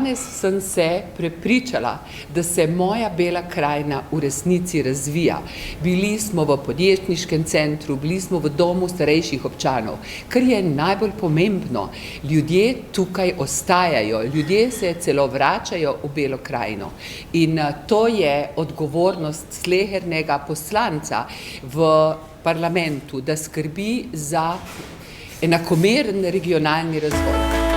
danes sem se prepričala, da se moja Bela krajina v resnici razvija. Bili smo v podjetniškem centru, bili smo v domu starejših občanov, kar je najbolj pomembno. Ljudje tukaj ostajajo, ljudje se celo vračajo v Belo krajino. In to je odgovornost slehernega poslanca v parlamentu, da skrbi za enakomeren regionalni razvoj.